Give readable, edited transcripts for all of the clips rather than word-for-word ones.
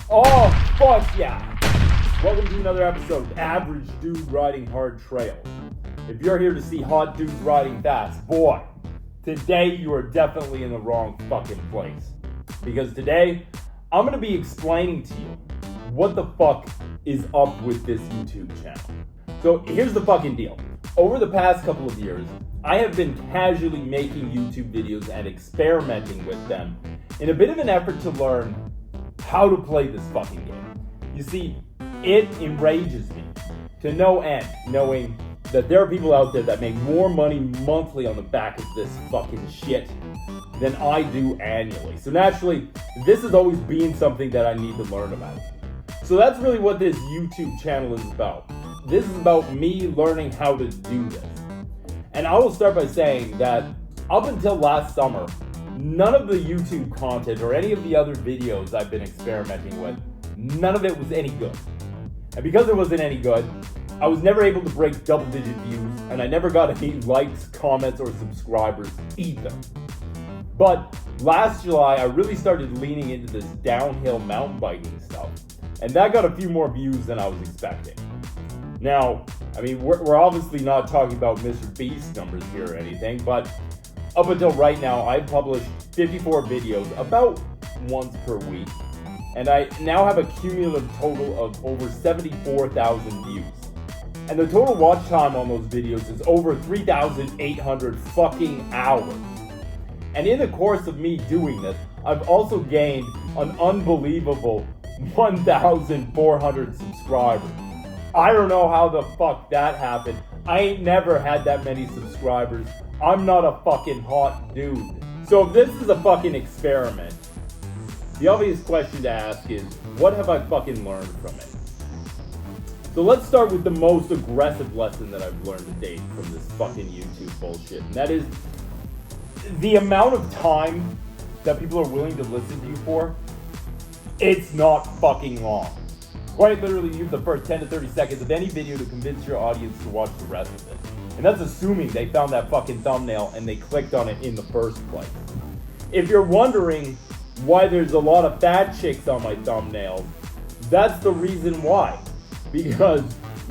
Oh, fuck yeah! Welcome to another episode of Average Dude Riding Hard Trails. If you're here to see hot dudes riding fast, boy, today you are definitely in the wrong fucking place. Because today, I'm going to be explaining to you what the fuck is up with this YouTube channel. So here's the fucking deal. Over the past couple of years, I have been casually making YouTube videos and experimenting with them in a bit of an effort to learn how to play this fucking game. You see, it enrages me to no end knowing that there are people out there that make more money monthly on the back of this fucking shit than I do annually. So naturally, this has always been something that I need to learn about. So that's really what this YouTube channel is about. This is about me learning how to do this. And I will start by saying that up until last summer, none of the YouTube content or any of the other videos I've been experimenting with, none of it was any good. And because it wasn't any good, I was never able to break double-digit views, and I never got any likes, comments, or subscribers either. But last July, I really started leaning into this downhill mountain biking stuff, and that got a few more views than I was expecting. Now, I mean, we're obviously not talking about Mr. Beast numbers here or anything, but up until right now, I've published 54 videos about once per week, and I now have a cumulative total of over 74,000 views. And the total watch time on those videos is over 3,800 fucking hours. And in the course of me doing this, I've also gained an unbelievable 1,400 subscribers. I don't know how the fuck that happened. I ain't never had that many subscribers. I'm not a fucking hot dude. So if this is a fucking experiment, the obvious question to ask is, what have I fucking learned from it? So let's start with the most aggressive lesson that I've learned to date from this fucking YouTube bullshit. And that is the amount of time that people are willing to listen to you for. It's not fucking long. Quite literally, use the first 10 to 30 seconds of any video to convince your audience to watch the rest of it. And that's assuming they found that fucking thumbnail and they clicked on it in the first place. If you're wondering why there's a lot of fat chicks on my thumbnails, that's the reason why. Because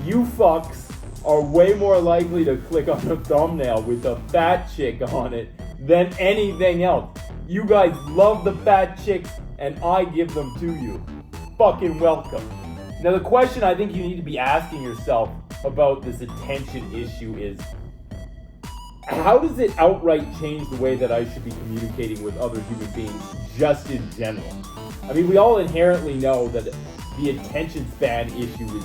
you fucks are way more likely to click on a thumbnail with a fat chick on it than anything else. You guys love the fat chicks and I give them to you. Fucking welcome. Now the question I think you need to be asking yourself about this attention issue is, how does it outright change the way that I should be communicating with other human beings just in general? I mean, we all inherently know that the attention span issue is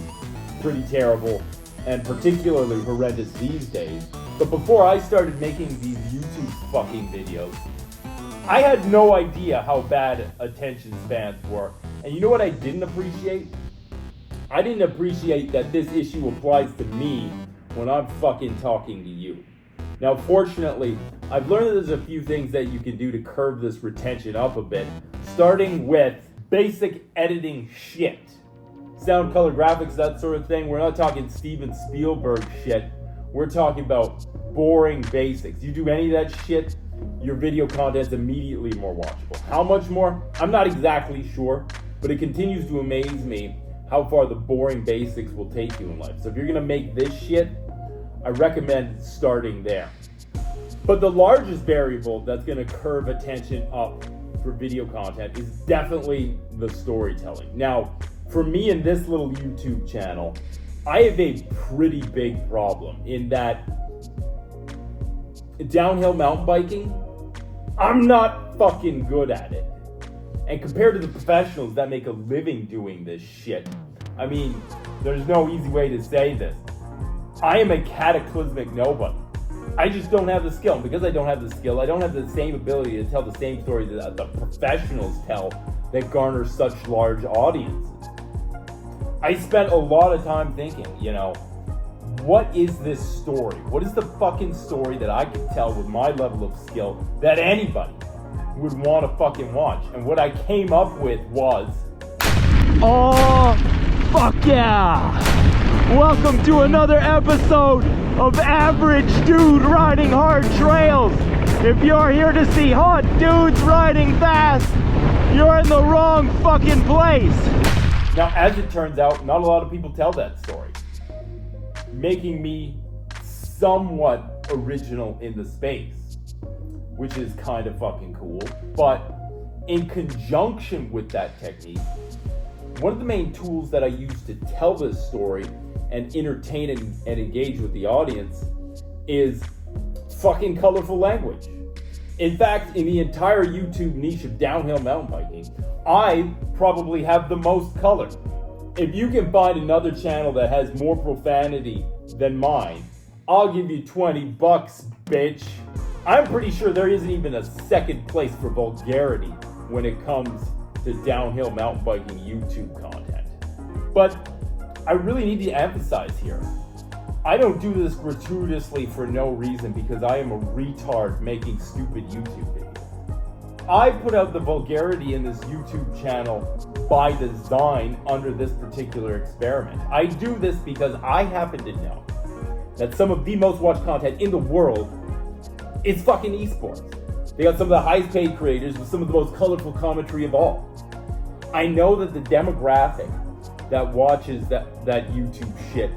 pretty terrible and particularly horrendous these days. But before I started making these YouTube fucking videos, I had no idea how bad attention spans were. And you know what I didn't appreciate? I didn't appreciate that this issue applies to me when I'm fucking talking to you. Now, fortunately, I've learned that there's a few things that you can do to curb this retention up a bit, starting with basic editing shit. Sound, color, graphics, that sort of thing. We're not talking Steven Spielberg shit. We're talking about boring basics. You do any of that shit, your video content's immediately more watchable. How much more? I'm not exactly sure, but it continues to amaze me how far the boring basics will take you in life. So if you're gonna make this shit, I recommend starting there. But the largest variable that's gonna curve attention up for video content is definitely the storytelling. Now, for me in this little YouTube channel, I have a pretty big problem in that downhill mountain biking, I'm not fucking good at it. And compared to the professionals that make a living doing this shit, I mean, there's no easy way to say this. I am a cataclysmic nobody. I just don't have the skill. And because I don't have the skill, I don't have the same ability to tell the same stories that the professionals tell that garner such large audiences. I spent a lot of time thinking, what is this story? What is the fucking story that I could tell with my level of skill that anybody would want to fucking watch? And what I came up with was, oh, fuck yeah! Welcome to another episode of Average Dude Riding Hard Trails. If you're here to see hot dudes riding fast, You're in the wrong fucking place. Now, as it turns out, not a lot of people tell that story, making me somewhat original in the space, which is kind of fucking cool. But in conjunction with that technique, one of the main tools that I use to tell this story and entertain and engage with the audience is fucking colorful language. In fact, in the entire YouTube niche of downhill mountain biking, I probably have the most color. If you can find another channel that has more profanity than mine, I'll give you $20, bitch. I'm pretty sure there isn't even a second place for vulgarity when it comes to downhill mountain biking YouTube content. But I really need to emphasize here, I don't do this gratuitously for no reason because I am a retard making stupid YouTube videos. I put out the vulgarity in this YouTube channel by design under this particular experiment. I do this because I happen to know that some of the most watched content in the world is fucking esports. They got some of the highest paid creators with some of the most colorful commentary of all. I know that the demographic that watches that YouTube shit,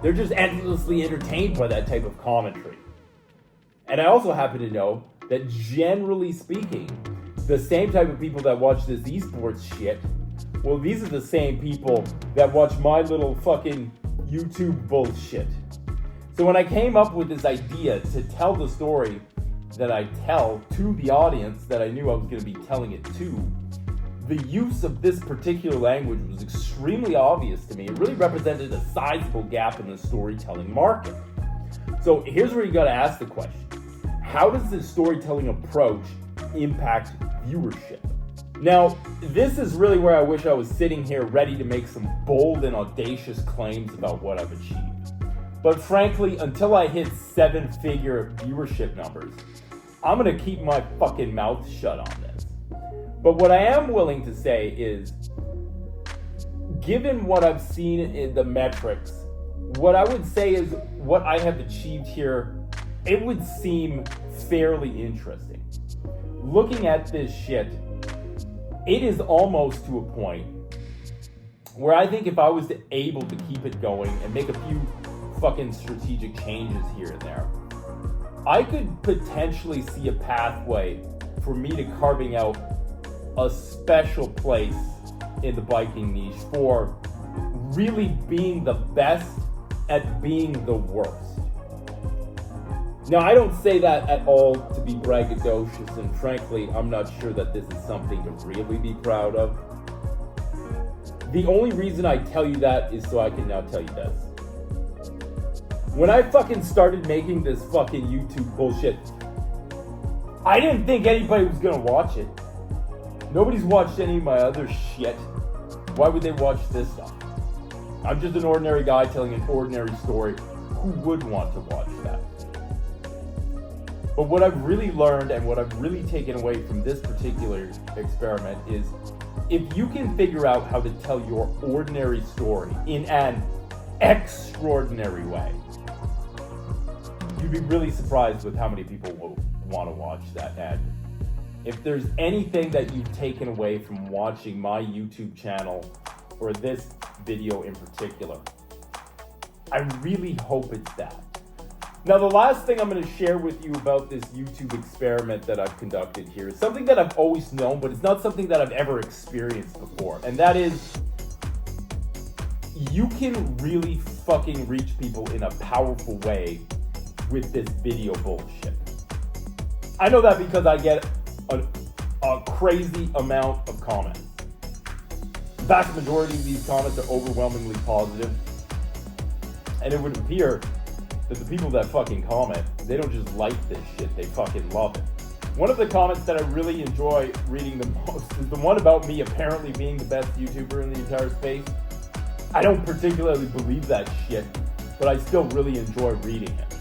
they're just endlessly entertained by that type of commentary. And I also happen to know that generally speaking, the same type of people that watch this esports shit, well, these are the same people that watch my little fucking YouTube bullshit. So when I came up with this idea to tell the story that I tell to the audience that I knew I was going to be telling it to, the use of this particular language was extremely obvious to me. It really represented a sizable gap in the storytelling market. So here's where you got to ask the question. How does this storytelling approach impact viewership? Now, this is really where I wish I was sitting here ready to make some bold and audacious claims about what I've achieved. But frankly, until I hit 7-figure viewership numbers, I'm going to keep my fucking mouth shut on this. But what I am willing to say is, given what I've seen in the metrics, what I would say is what I have achieved here, it would seem fairly interesting. Looking at this shit, it is almost to a point where I think if I was able to keep it going and make a few fucking strategic changes here and there, I could potentially see a pathway for me to carving out a special place in the biking niche for really being the best at being the worst. Now, I don't say that at all to be braggadocious, and frankly, I'm not sure that this is something to really be proud of. The only reason I tell you that is so I can now tell you this. When I fucking started making this fucking YouTube bullshit, I didn't think anybody was gonna watch it. Nobody's watched any of my other shit. Why would they watch this stuff? I'm just an ordinary guy telling an ordinary story. Who would want to watch that? But what I've really learned and what I've really taken away from this particular experiment is if you can figure out how to tell your ordinary story in an extraordinary way, you'd be really surprised with how many people will want to watch that. And if there's anything that you've taken away from watching my YouTube channel or this video in particular, I really hope it's that. Now, the last thing I'm going to share with you about this YouTube experiment that I've conducted here is something that I've always known, but it's not something that I've ever experienced before. And that is, you can really fucking reach people in a powerful way with this video bullshit. I know that because I get a crazy amount of comments. The vast majority of these comments are overwhelmingly positive. And it would appear that the people that fucking comment, they don't just like this shit, they fucking love it. One of the comments that I really enjoy reading the most is the one about me apparently being the best YouTuber in the entire space. I don't particularly believe that shit, but I still really enjoy reading it.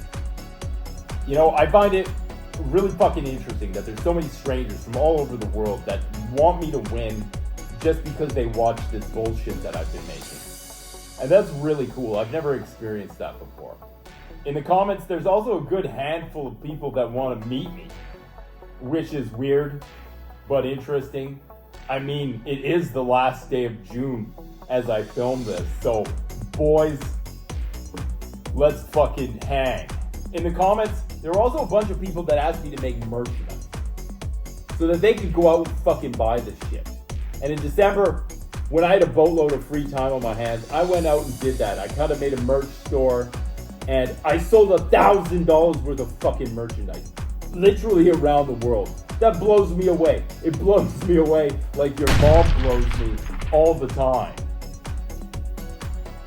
You know, I find it really fucking interesting that there's so many strangers from all over the world that want me to win just because they watch this bullshit that I've been making. And that's really cool. I've never experienced that before. In the comments, there's also a good handful of people that want to meet me, which is weird, but interesting. I mean, it is the last day of June as I film this, so boys, let's fucking hang. In the comments, there were also a bunch of people that asked me to make merchandise so that they could go out and fucking buy this shit. And in December, when I had a boatload of free time on my hands, I went out and did that. I kind of made a merch store, and I sold $1,000 worth of fucking merchandise, literally around the world. That blows me away. It blows me away like your mom blows me all the time.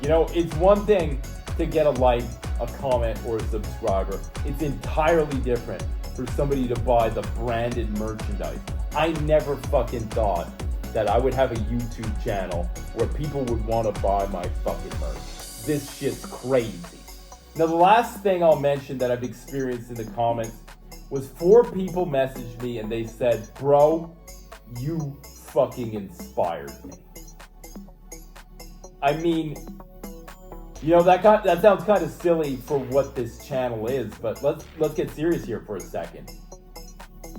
You know, it's one thing to get a like, a comment, or a subscriber. It's entirely different for somebody to buy the branded merchandise. I never fucking thought that I would have a YouTube channel where people would want to buy my fucking merch. This shit's crazy. Now, the last thing I'll mention that I've experienced in the comments was 4 people messaged me and they said, bro, you fucking inspired me. I mean, you know, that sounds kind of silly for what this channel is, but let's get serious here for a second.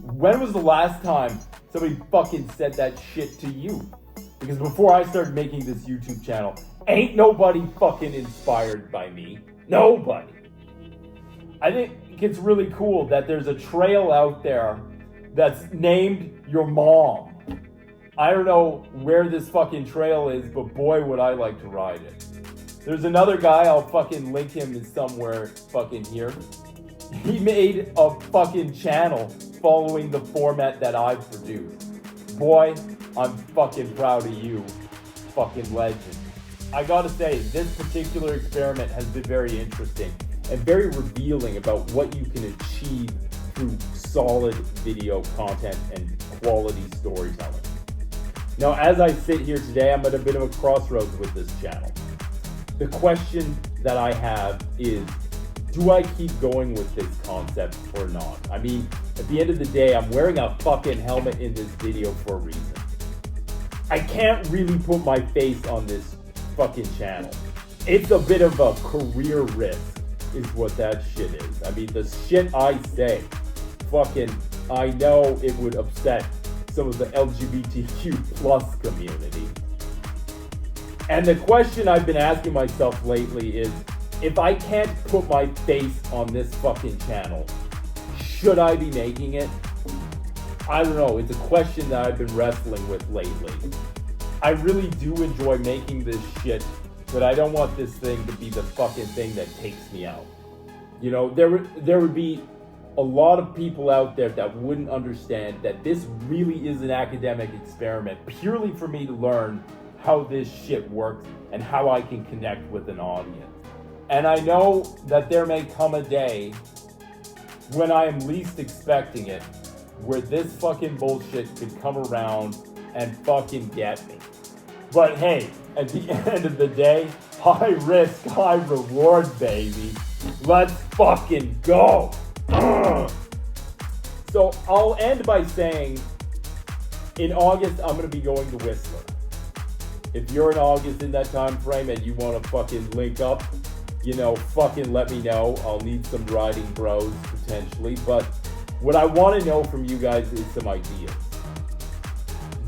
When was the last time somebody fucking said that shit to you? Because before I started making this YouTube channel, ain't nobody fucking inspired by me. Nobody. I think it's really cool that there's a trail out there that's named your mom. I don't know where this fucking trail is, but boy would I like to ride it. There's another guy, I'll fucking link him somewhere fucking here. He made a fucking channel following the format that I've produced. Boy, I'm fucking proud of you, fucking legend. I gotta say, this particular experiment has been very interesting and very revealing about what you can achieve through solid video content and quality storytelling. Now, as I sit here today, I'm at a bit of a crossroads with this channel. The question that I have is, do I keep going with this concept or not? I mean, at the end of the day, I'm wearing a fucking helmet in this video for a reason. I can't really put my face on this fucking channel. It's a bit of a career risk, is what that shit is. I mean, the shit I say, fucking, I know it would upset some of the LGBTQ plus community. And the question I've been asking myself lately is, if I can't put my face on this fucking channel, should I be making it? I don't know. It's a question that I've been wrestling with lately. I really do enjoy making this shit, but I don't want this thing to be the fucking thing that takes me out. You know, there would be a lot of people out there that wouldn't understand that this really is an academic experiment purely for me to learn how this shit works and how I can connect with an audience. And I know that there may come a day when I am least expecting it, where this fucking bullshit could come around and fucking get me. But hey, at the end of the day, high risk, high reward, baby. Let's fucking go. So I'll end by saying, in August, I'm going to be going to Whistler. If you're in August in that time frame and you want to fucking link up, you know, fucking let me know. I'll need some riding bros potentially. But what I want to know from you guys is some ideas.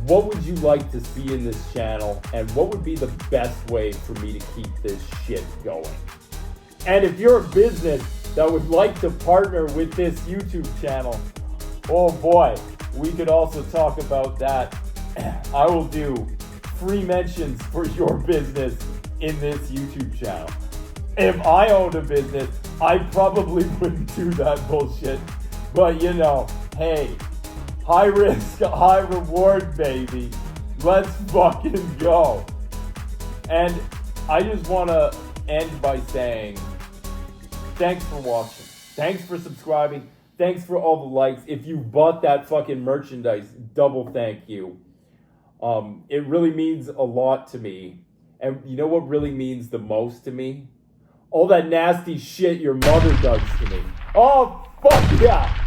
What would you like to see in this channel? And what would be the best way for me to keep this shit going? And if you're a business that would like to partner with this YouTube channel, oh boy, we could also talk about that. I will do free mentions for your business in this YouTube channel. If I owned a business, I probably wouldn't do that bullshit. But you know, hey, high risk, high reward, baby. Let's fucking go. And I just want to end by saying, thanks for watching. Thanks for subscribing. Thanks for all the likes. If you bought that fucking merchandise, double thank you. It really means a lot to me. And you know what really means the most to me? All that nasty shit your mother does to me. Oh, fuck yeah.